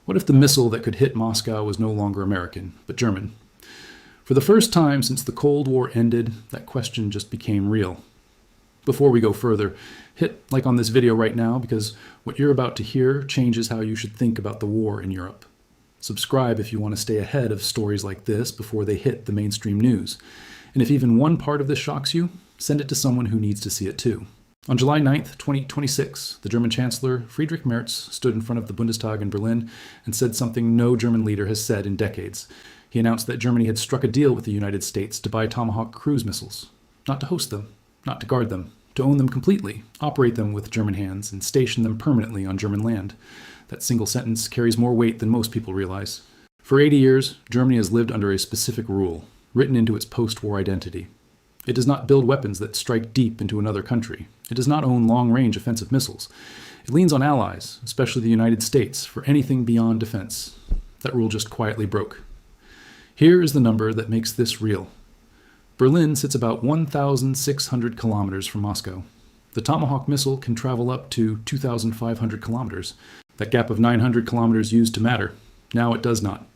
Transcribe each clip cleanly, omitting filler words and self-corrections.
What if the missile that could hit Moscow was no longer American, but German? For the first time since the Cold War ended, that question just became real. Before we go further, hit like on this video right now because what you're about to hear changes how you should think about the war in Europe. Subscribe if you want to stay ahead of stories like this before they hit the mainstream news. And if even one part of this shocks you, send it to someone who needs to see it too. On July 9th, 2026, the German Chancellor Friedrich Merz stood in front of the Bundestag in Berlin and said something no German leader has said in decades. He announced that Germany had struck a deal with the United States to buy Tomahawk cruise missiles. Not to host them, not to guard them, to own them completely, operate them with German hands, and station them permanently on German land. That single sentence carries more weight than most people realize. For 80 years, Germany has lived under a specific rule, written into its post-war identity. It does not build weapons that strike deep into another country. It does not own long-range offensive missiles. It leans on allies, especially the United States, for anything beyond defense. That rule just quietly broke. Here is the number that makes this real. Berlin sits about 1,600 kilometers from Moscow. The Tomahawk missile can travel up to 2,500 kilometers. That gap of 900 kilometers used to matter. Now it does not.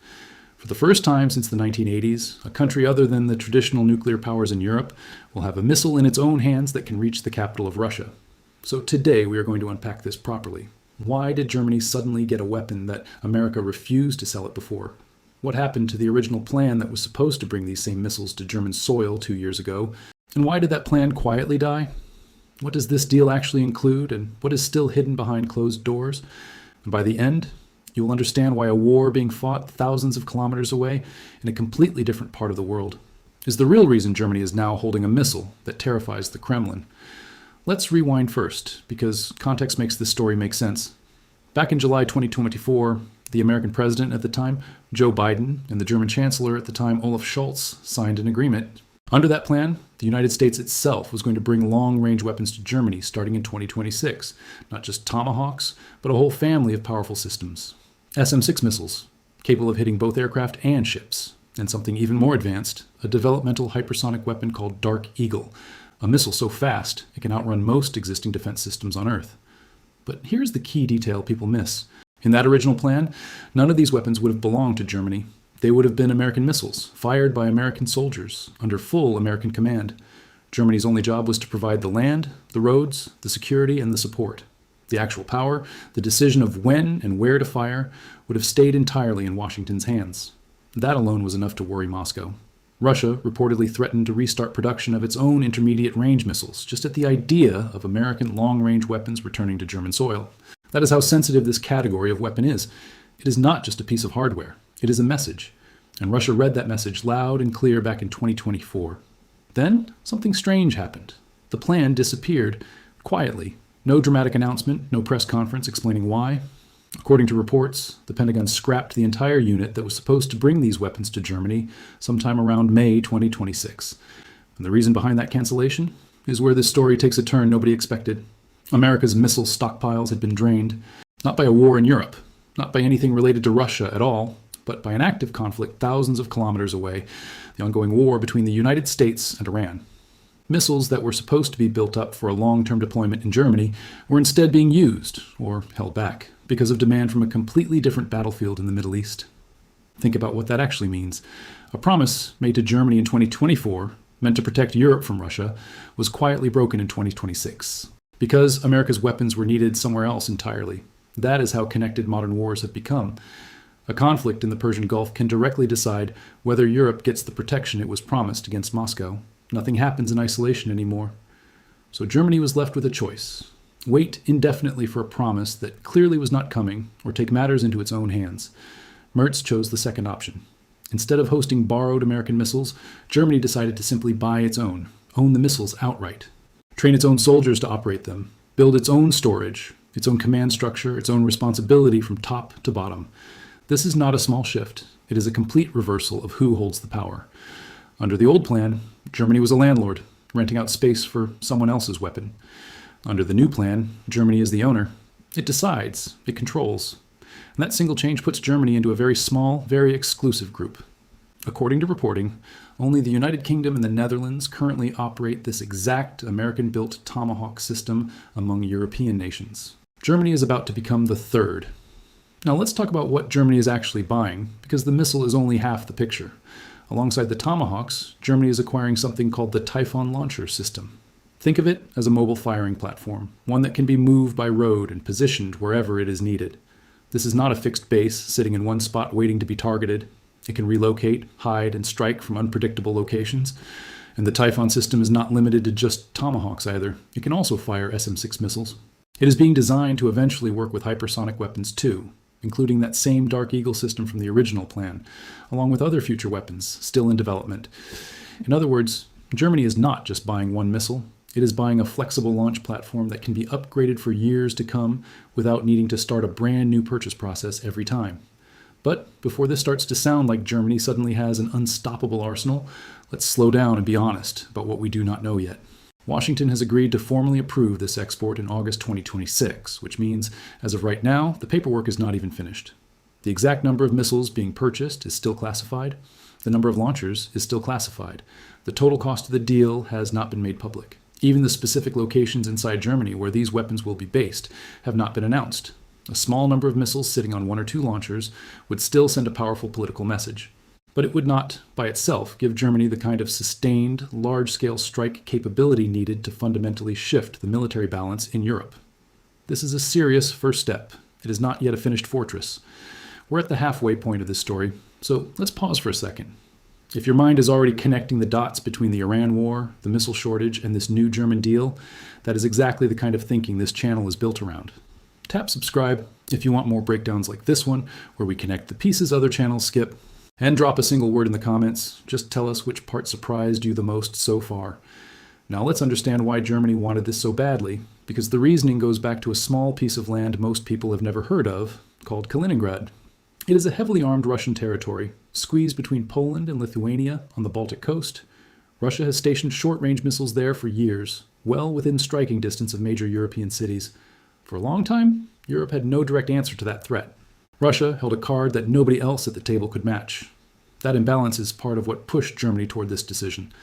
For the first time since the 1980s, a country other than the traditional nuclear powers in Europe will have a missile in its own hands that can reach the capital of Russia. So today we are going to unpack this properly. Why did Germany suddenly get a weapon that America refused to sell it before? What happened to the original plan that was supposed to bring these same missiles to German soil 2 years ago? And why did that plan quietly die? What does this deal actually include, and what is still hidden behind closed doors? And by the end, you will understand why a war being fought thousands of kilometers away in a completely different part of the world is the real reason Germany is now holding a missile that terrifies the Kremlin. Let's rewind first, because context makes this story make sense. Back in July 2024, the American president at the time, Joe Biden, and the German chancellor at the time, Olaf Scholz, signed an agreement. Under that plan, the United States itself was going to bring long-range weapons to Germany starting in 2026. Not just Tomahawks, but a whole family of powerful systems. SM-6 missiles, capable of hitting both aircraft and ships. And something even more advanced, a developmental hypersonic weapon called Dark Eagle, a missile so fast it can outrun most existing defense systems on Earth. But here's the key detail people miss. In that original plan, none of these weapons would have belonged to Germany. They would have been American missiles, fired by American soldiers, under full American command. Germany's only job was to provide the land, the roads, the security, and the support. The actual power, the decision of when and where to fire, would have stayed entirely in Washington's hands. That alone was enough to worry Moscow. Russia reportedly threatened to restart production of its own intermediate-range missiles, just at the idea of American long-range weapons returning to German soil. That is how sensitive this category of weapon is. It is not just a piece of hardware. It is a message. And Russia read that message loud and clear back in 2024. Then, something strange happened. The plan disappeared, quietly. No dramatic announcement, no press conference explaining why. According to reports, the Pentagon scrapped the entire unit that was supposed to bring these weapons to Germany sometime around May 2026. And the reason behind that cancellation is where this story takes a turn nobody expected. America's missile stockpiles had been drained, not by a war in Europe, not by anything related to Russia at all, but by an active conflict thousands of kilometers away, the ongoing war between the United States and Iran. Missiles that were supposed to be built up for a long-term deployment in Germany were instead being used, or held back, because of demand from a completely different battlefield in the Middle East. Think about what that actually means. A promise made to Germany in 2024, meant to protect Europe from Russia, was quietly broken in 2026. Because America's weapons were needed somewhere else entirely. That is how connected modern wars have become. A conflict in the Persian Gulf can directly decide whether Europe gets the protection it was promised against Moscow. Nothing happens in isolation anymore. So Germany was left with a choice. Wait indefinitely for a promise that clearly was not coming, or take matters into its own hands. Merz chose the second option. Instead of hosting borrowed American missiles, Germany decided to simply buy its own the missiles outright. Train its own soldiers to operate them, build its own storage, its own command structure, its own responsibility from top to bottom. This is not a small shift. It is a complete reversal of who holds the power. Under the old plan, Germany was a landlord, renting out space for someone else's weapon. Under the new plan, Germany is the owner. It decides, it controls. And that single change puts Germany into a very small, very exclusive group. According to reporting, only the United Kingdom and the Netherlands currently operate this exact American-built Tomahawk system among European nations. Germany is about to become the third. Now let's talk about what Germany is actually buying, because the missile is only half the picture. Alongside the Tomahawks, Germany is acquiring something called the Typhoon launcher system. Think of it as a mobile firing platform, one that can be moved by road and positioned wherever it is needed. This is not a fixed base sitting in one spot waiting to be targeted. It can relocate, hide, and strike from unpredictable locations. And the Typhoon system is not limited to just Tomahawks either. It can also fire SM-6 missiles. It is being designed to eventually work with hypersonic weapons too, including that same Dark Eagle system from the original plan, along with other future weapons still in development. In other words, Germany is not just buying one missile. It is buying a flexible launch platform that can be upgraded for years to come without needing to start a brand new purchase process every time. But before this starts to sound like Germany suddenly has an unstoppable arsenal, let's slow down and be honest about what we do not know yet. Washington has agreed to formally approve this export in August 2026, which means, as of right now, the paperwork is not even finished. The exact number of missiles being purchased is still classified. The number of launchers is still classified. The total cost of the deal has not been made public. Even the specific locations inside Germany where these weapons will be based have not been announced. A small number of missiles sitting on one or two launchers would still send a powerful political message. But it would not, by itself, give Germany the kind of sustained, large-scale strike capability needed to fundamentally shift the military balance in Europe. This is a serious first step. It is not yet a finished fortress. We're at the halfway point of this story, so let's pause for a second. If your mind is already connecting the dots between the Iran war, the missile shortage, and this new German deal, that is exactly the kind of thinking this channel is built around. Tap subscribe if you want more breakdowns like this one, where we connect the pieces other channels skip, and drop a single word in the comments. Just tell us which part surprised you the most so far. Now let's understand why Germany wanted this so badly, because the reasoning goes back to a small piece of land most people have never heard of, called Kaliningrad. It is a heavily armed Russian territory, squeezed between Poland and Lithuania on the Baltic coast. Russia has stationed short-range missiles there for years, well within striking distance of major European cities. For a long time, Europe had no direct answer to that threat. Russia held a card that nobody else at the table could match. That imbalance is part of what pushed Germany toward this decision.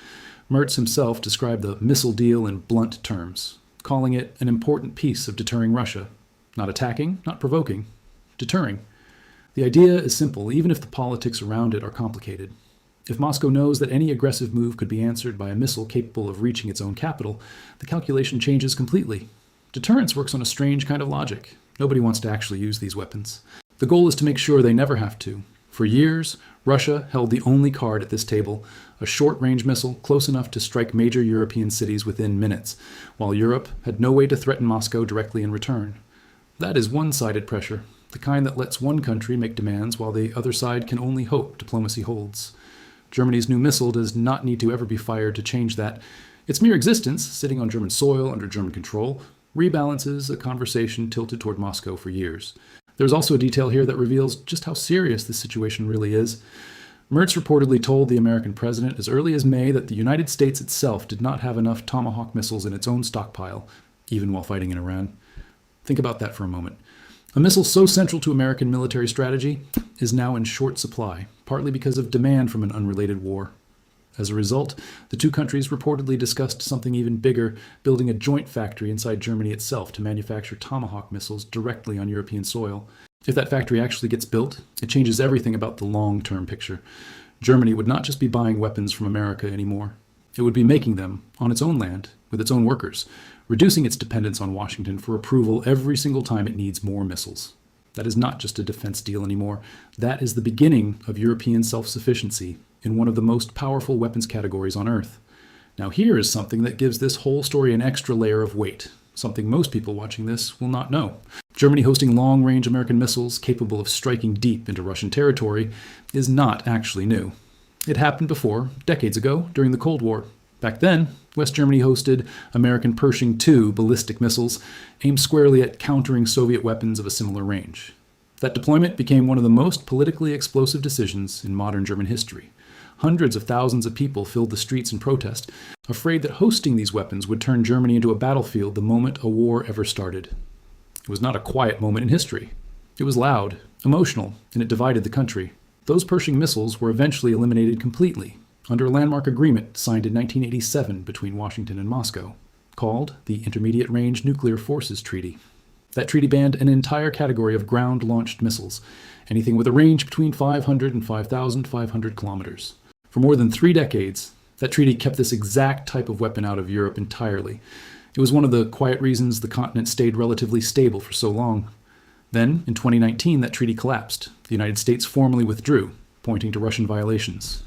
Merz himself described the missile deal in blunt terms, calling it an important piece of deterring Russia. Not attacking, not provoking, deterring. The idea is simple, even if the politics around it are complicated. If Moscow knows that any aggressive move could be answered by a missile capable of reaching its own capital, the calculation changes completely. Deterrence works on a strange kind of logic. Nobody wants to actually use these weapons. The goal is to make sure they never have to. For years, Russia held the only card at this table, a short-range missile close enough to strike major European cities within minutes, while Europe had no way to threaten Moscow directly in return. That is one-sided pressure, the kind that lets one country make demands while the other side can only hope diplomacy holds. Germany's new missile does not need to ever be fired to change that. Its mere existence, sitting on German soil under German control, rebalances a conversation tilted toward Moscow for years. There's also a detail here that reveals just how serious this situation really is. Merz reportedly told the American president as early as May that the United States itself did not have enough Tomahawk missiles in its own stockpile, even while fighting in Iran. Think about that for a moment. A missile so central to American military strategy is now in short supply, partly because of demand from an unrelated war. As a result, the two countries reportedly discussed something even bigger, building a joint factory inside Germany itself to manufacture Tomahawk missiles directly on European soil. If that factory actually gets built, it changes everything about the long-term picture. Germany would not just be buying weapons from America anymore. It would be making them on its own land, with its own workers, reducing its dependence on Washington for approval every single time it needs more missiles. That is not just a defense deal anymore. That is the beginning of European self-sufficiency in one of the most powerful weapons categories on Earth. Now here is something that gives this whole story an extra layer of weight, something most people watching this will not know. Germany hosting long-range American missiles capable of striking deep into Russian territory is not actually new. It happened before, decades ago, during the Cold War. Back then, West Germany hosted American Pershing II ballistic missiles aimed squarely at countering Soviet weapons of a similar range. That deployment became one of the most politically explosive decisions in modern German history. Hundreds of thousands of people filled the streets in protest, afraid that hosting these weapons would turn Germany into a battlefield the moment a war ever started. It was not a quiet moment in history. It was loud, emotional, and it divided the country. Those Pershing missiles were eventually eliminated completely, under a landmark agreement signed in 1987 between Washington and Moscow, called the Intermediate Range Nuclear Forces Treaty. That treaty banned an entire category of ground-launched missiles, anything with a range between 500 and 5,500 kilometers. For more than 3 decades, that treaty kept this exact type of weapon out of Europe entirely. It was one of the quiet reasons the continent stayed relatively stable for so long. Then, in 2019, that treaty collapsed. The United States formally withdrew, pointing to Russian violations.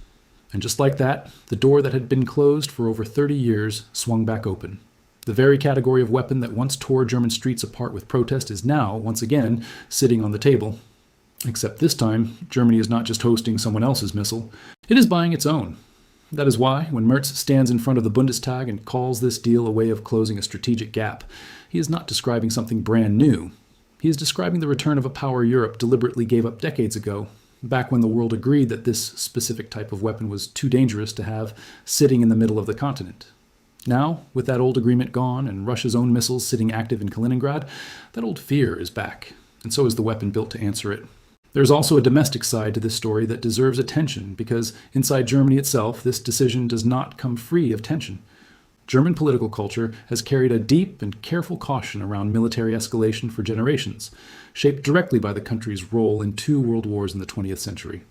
And just like that, the door that had been closed for over 30 years swung back open. The very category of weapon that once tore German streets apart with protest is now, once again, sitting on the table. Except this time, Germany is not just hosting someone else's missile, it is buying its own. That is why, when Merz stands in front of the Bundestag and calls this deal a way of closing a strategic gap, he is not describing something brand new. He is describing the return of a power Europe deliberately gave up decades ago, back when the world agreed that this specific type of weapon was too dangerous to have sitting in the middle of the continent. Now, with that old agreement gone and Russia's own missiles sitting active in Kaliningrad, that old fear is back, and so is the weapon built to answer it. There's also a domestic side to this story that deserves attention, because inside Germany itself, this decision does not come free of tension. German political culture has carried a deep and careful caution around military escalation for generations, shaped directly by the country's role in 2 world wars in the 20th century.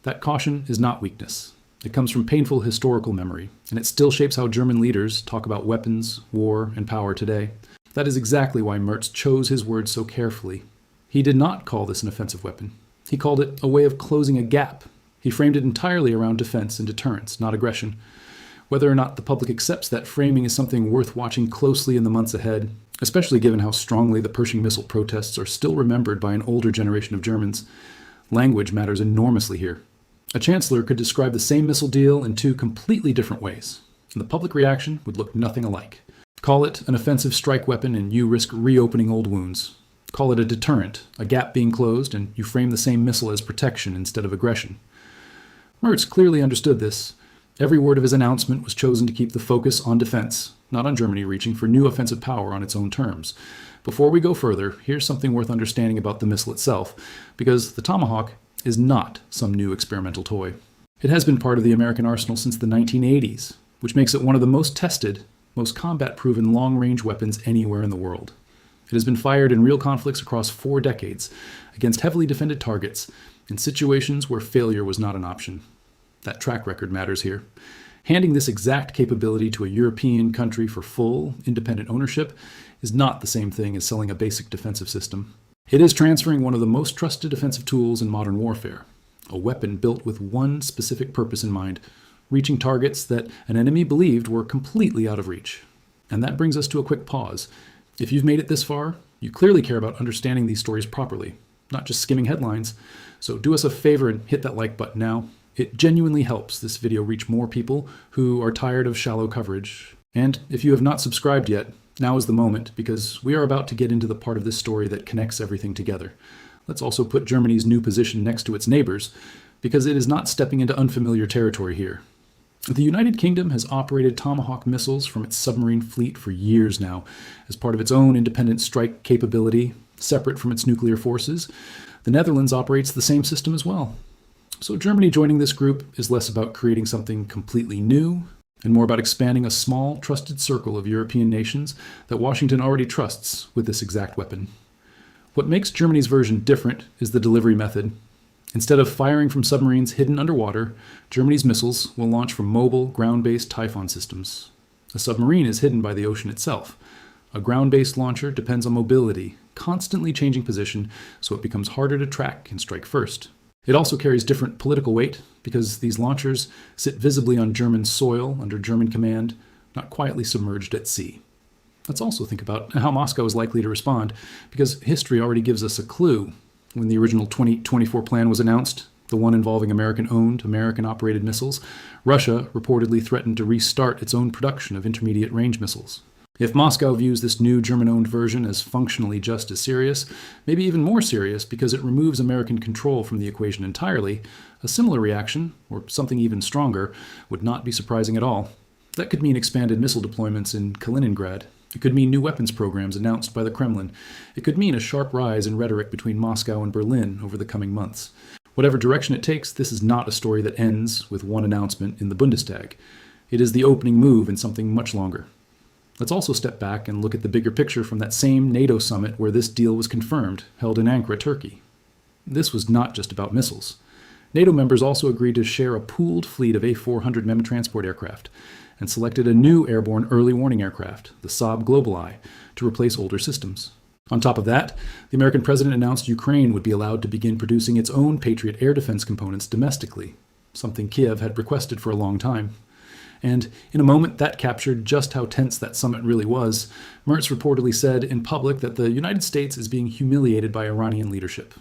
That caution is not weakness. It comes from painful historical memory, and it still shapes how German leaders talk about weapons, war, and power today. That is exactly why Merz chose his words so carefully. He did not call this an offensive weapon. He called it a way of closing a gap. He framed it entirely around defense and deterrence, not aggression. Whether or not the public accepts that framing is something worth watching closely in the months ahead, especially given how strongly the Pershing missile protests are still remembered by an older generation of Germans, language matters enormously here. A chancellor could describe the same missile deal in 2 completely different ways, and the public reaction would look nothing alike. Call it an offensive strike weapon and you risk reopening old wounds. Call it a deterrent, a gap being closed, and you frame the same missile as protection instead of aggression. Merz clearly understood this. Every word of his announcement was chosen to keep the focus on defense, not on Germany reaching for new offensive power on its own terms. Before we go further, here's something worth understanding about the missile itself, because the Tomahawk is not some new experimental toy. It has been part of the American arsenal since the 1980s, which makes it one of the most tested, most combat-proven long-range weapons anywhere in the world. It has been fired in real conflicts across 4 decades, against heavily defended targets, in situations where failure was not an option. That track record matters here. Handing this exact capability to a European country for full, independent ownership is not the same thing as selling a basic defensive system. It is transferring one of the most trusted defensive tools in modern warfare, a weapon built with one specific purpose in mind, reaching targets that an enemy believed were completely out of reach. And that brings us to a quick pause. If you've made it this far, you clearly care about understanding these stories properly, not just skimming headlines. So do us a favor and hit that like button now. It genuinely helps this video reach more people who are tired of shallow coverage. And if you have not subscribed yet, now is the moment, because we are about to get into the part of this story that connects everything together. Let's also put Germany's new position next to its neighbors, because it is not stepping into unfamiliar territory here. The United Kingdom has operated Tomahawk missiles from its submarine fleet for years now, as part of its own independent strike capability, separate from its nuclear forces. The Netherlands operates the same system as well. So Germany joining this group is less about creating something completely new, and more about expanding a small, trusted circle of European nations that Washington already trusts with this exact weapon. What makes Germany's version different is the delivery method. Instead of firing from submarines hidden underwater, Germany's missiles will launch from mobile, ground-based Typhoon systems. A submarine is hidden by the ocean itself. A ground-based launcher depends on mobility, constantly changing position, so it becomes harder to track and strike first. It also carries different political weight, because these launchers sit visibly on German soil under German command, not quietly submerged at sea. Let's also think about how Moscow is likely to respond, because history already gives us a clue. When the original 2024 plan was announced, the one involving American-owned, American-operated missiles, Russia reportedly threatened to restart its own production of intermediate-range missiles. If Moscow views this new German-owned version as functionally just as serious, maybe even more serious because it removes American control from the equation entirely, a similar reaction, or something even stronger, would not be surprising at all. That could mean expanded missile deployments in Kaliningrad. It could mean new weapons programs announced by the Kremlin. It could mean a sharp rise in rhetoric between Moscow and Berlin over the coming months. Whatever direction it takes, this is not a story that ends with one announcement in the Bundestag. It is the opening move in something much longer. Let's also step back and look at the bigger picture from that same NATO summit where this deal was confirmed, held in Ankara, Turkey. This was not just about missiles. NATO members also agreed to share a pooled fleet of A400 MEM transport aircraft and selected a new airborne early warning aircraft, the Saab Global Eye, to replace older systems. On top of that, the American president announced Ukraine would be allowed to begin producing its own Patriot air defense components domestically, something Kiev had requested for a long time. And in a moment that captured just how tense that summit really was, Merz reportedly said in public that the United States is being humiliated by Iranian leadership.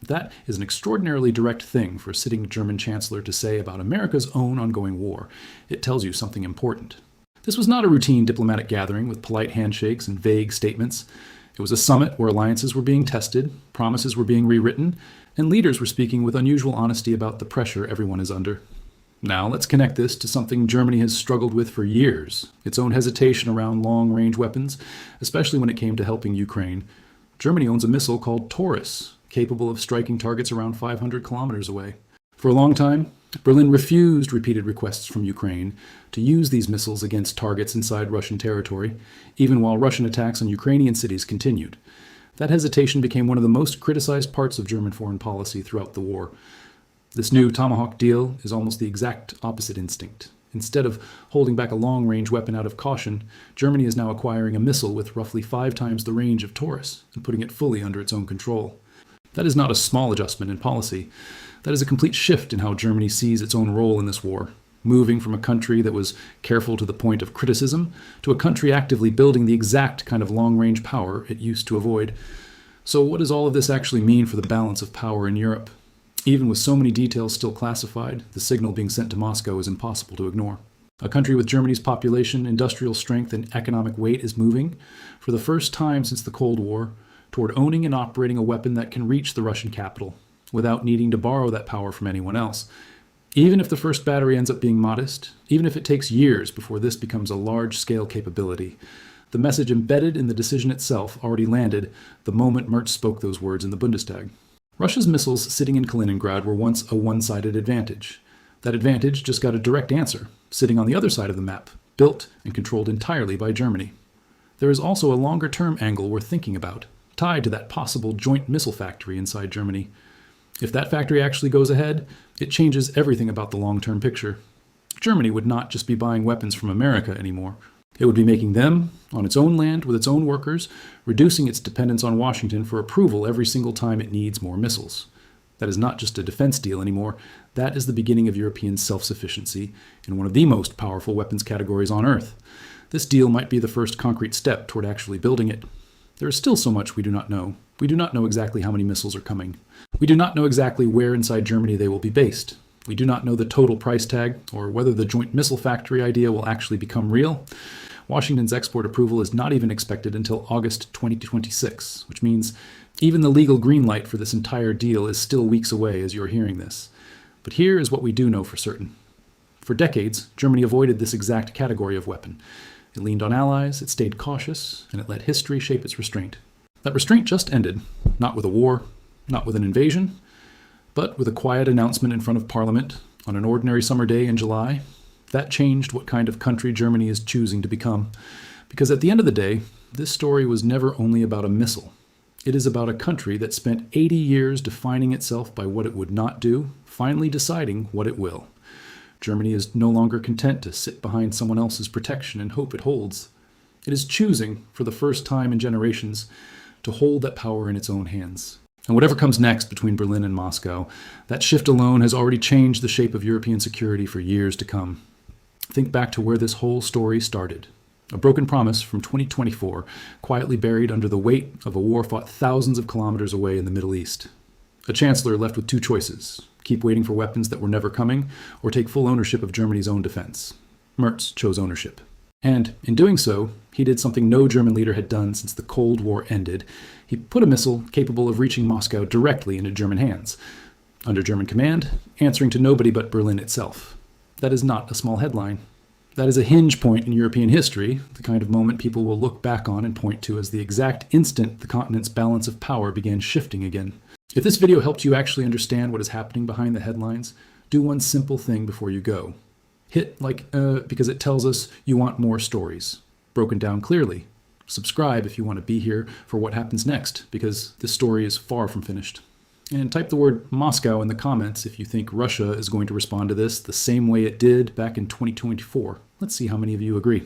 That is an extraordinarily direct thing for a sitting German chancellor to say about America's own ongoing war. It tells you something important. This was not a routine diplomatic gathering with polite handshakes and vague statements. It was a summit where alliances were being tested, promises were being rewritten, and leaders were speaking with unusual honesty about the pressure everyone is under. Now, let's connect this to something Germany has struggled with for years, its own hesitation around long-range weapons, especially when it came to helping Ukraine. Germany owns a missile called Taurus, capable of striking targets around 500 kilometers away. For a long time, Berlin refused repeated requests from Ukraine to use these missiles against targets inside Russian territory, even while Russian attacks on Ukrainian cities continued. That hesitation became one of the most criticized parts of German foreign policy throughout the war. This new Tomahawk deal is almost the exact opposite instinct. Instead of holding back a long-range weapon out of caution, Germany is now acquiring a missile with roughly 5 times the range of Taurus and putting it fully under its own control. That is not a small adjustment in policy. That is a complete shift in how Germany sees its own role in this war, moving from a country that was careful to the point of criticism to a country actively building the exact kind of long-range power it used to avoid. So what does all of this actually mean for the balance of power in Europe? Even with so many details still classified, the signal being sent to Moscow is impossible to ignore. A country with Germany's population, industrial strength, and economic weight is moving, for the first time since the Cold War, toward owning and operating a weapon that can reach the Russian capital, without needing to borrow that power from anyone else. Even if the first battery ends up being modest, even if it takes years before this becomes a large-scale capability, the message embedded in the decision itself already landed the moment Merz spoke those words in the Bundestag. Russia's missiles sitting in Kaliningrad were once a one-sided advantage. That advantage just got a direct answer, sitting on the other side of the map, built and controlled entirely by Germany. There is also a longer-term angle worth thinking about, tied to that possible joint missile factory inside Germany. If that factory actually goes ahead, it changes everything about the long-term picture. Germany would not just be buying weapons from America anymore. It would be making them, on its own land with its own workers, reducing its dependence on Washington for approval every single time it needs more missiles. That is not just a defense deal anymore. That is the beginning of European self-sufficiency in one of the most powerful weapons categories on Earth. This deal might be the first concrete step toward actually building it. There is still so much we do not know. We do not know exactly how many missiles are coming. We do not know exactly where inside Germany they will be based. We do not know the total price tag, or whether the joint missile factory idea will actually become real. Washington's export approval is not even expected until August 2026, which means even the legal green light for this entire deal is still weeks away as you're hearing this. But here is what we do know for certain. For decades, Germany avoided this exact category of weapon. It leaned on allies, it stayed cautious, and it let history shape its restraint. That restraint just ended, not with a war, not with an invasion, but with a quiet announcement in front of Parliament on an ordinary summer day in July. That changed what kind of country Germany is choosing to become. Because at the end of the day, this story was never only about a missile. It is about a country that spent 80 years defining itself by what it would not do, finally deciding what it will. Germany is no longer content to sit behind someone else's protection and hope it holds. It is choosing, for the first time in generations, to hold that power in its own hands. And whatever comes next between Berlin and Moscow, that shift alone has already changed the shape of European security for years to come. Think back to where this whole story started. A broken promise from 2024, quietly buried under the weight of a war fought thousands of kilometers away in the Middle East. A chancellor left with 2 choices: keep waiting for weapons that were never coming, or take full ownership of Germany's own defense. Merz chose ownership. And in doing so, he did something no German leader had done since the Cold War ended. He put a missile capable of reaching Moscow directly into German hands, under German command, answering to nobody but Berlin itself. That is not a small headline. That is a hinge point in European history, the kind of moment people will look back on and point to as the exact instant the continent's balance of power began shifting again. If this video helped you actually understand what is happening behind the headlines, do one simple thing before you go. Hit like because it tells us you want more stories. broken down clearly. Subscribe if you want to be here for what happens next, because this story is far from finished. And type the word Moscow in the comments if you think Russia is going to respond to this the same way it did back in 2024. Let's see how many of you agree.